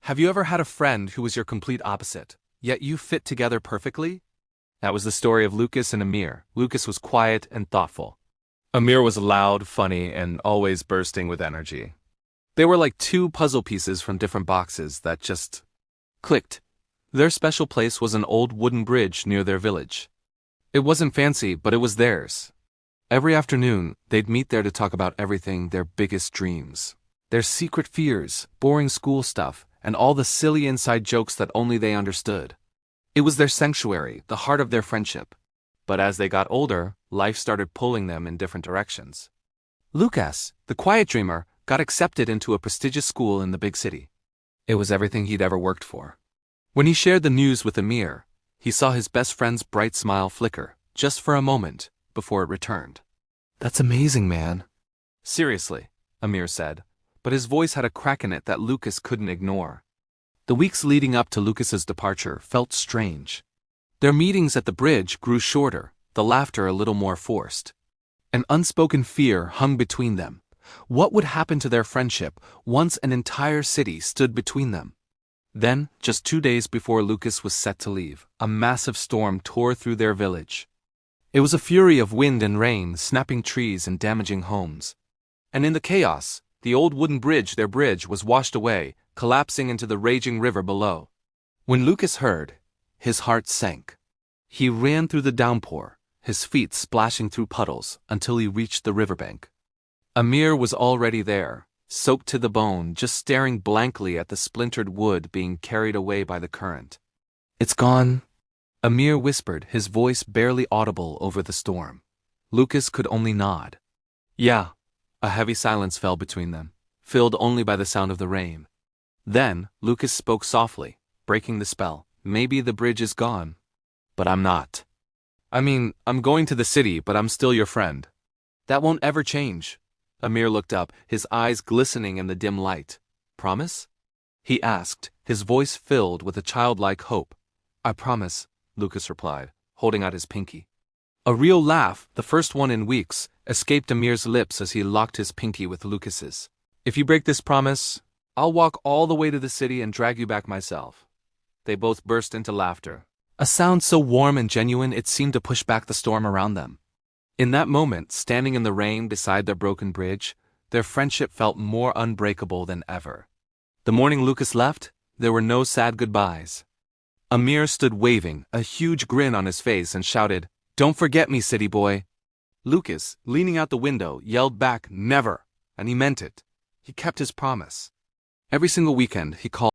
Have you ever had a friend who was your complete opposite, yet you fit together perfectly? That was the story of Lucas and Amir. Lucas was quiet and thoughtful. Amir was loud, funny, and always bursting with energy. They were like two puzzle pieces from different boxes that just clicked. Their special place was an old wooden bridge near their village. It wasn't fancy, but it was theirs. Every afternoon, they'd meet there to talk about everything, their biggest dreams, their secret fears, boring school stuff, and all the silly inside jokes that only they understood. It was their sanctuary, the heart of their friendship. But as they got older, life started pulling them in different directions. Lucas, the quiet dreamer, got accepted into a prestigious school in the big city. It was everything he'd ever worked for. When he shared the news with Amir, he saw his best friend's bright smile flicker, just for a moment, before it returned. "That's amazing, man." "Seriously," Amir said, but his voice had a crack in it that Lucas couldn't ignore. The weeks leading up to Lucas's departure felt strange. Their meetings at the bridge grew shorter, the laughter a little more forced. An unspoken fear hung between them. What would happen to their friendship once an entire city stood between them? Then, just 2 days before Lucas was set to leave, a massive storm tore through their village. It was a fury of wind and rain, snapping trees and damaging homes. And in the chaos, the old wooden bridge, their bridge, was washed away, collapsing into the raging river below. When Lucas heard, his heart sank. He ran through the downpour, his feet splashing through puddles, until he reached the riverbank. Amir was already there, soaked to the bone, just staring blankly at the splintered wood being carried away by the current. "It's gone," Amir whispered, his voice barely audible over the storm. Lucas could only nod. "Yeah." A heavy silence fell between them, filled only by the sound of the rain. Then, Lucas spoke softly, breaking the spell. "Maybe the bridge is gone. But I'm not. I'm going to the city, but I'm still your friend. That won't ever change." Amir looked up, his eyes glistening in the dim light. "Promise?" he asked, his voice filled with a childlike hope. "I promise," Lucas replied, holding out his pinky. A real laugh, the first one in weeks, escaped Amir's lips as he locked his pinky with Lucas's. "If you break this promise, I'll walk all the way to the city and drag you back myself." They both burst into laughter, a sound so warm and genuine it seemed to push back the storm around them. In that moment, standing in the rain beside their broken bridge, their friendship felt more unbreakable than ever. The morning Lucas left, there were no sad goodbyes. Amir stood waving, a huge grin on his face, and shouted, "Don't forget me, city boy." Lucas, leaning out the window, yelled back, "Never," and he meant it. He kept his promise. Every single weekend, he called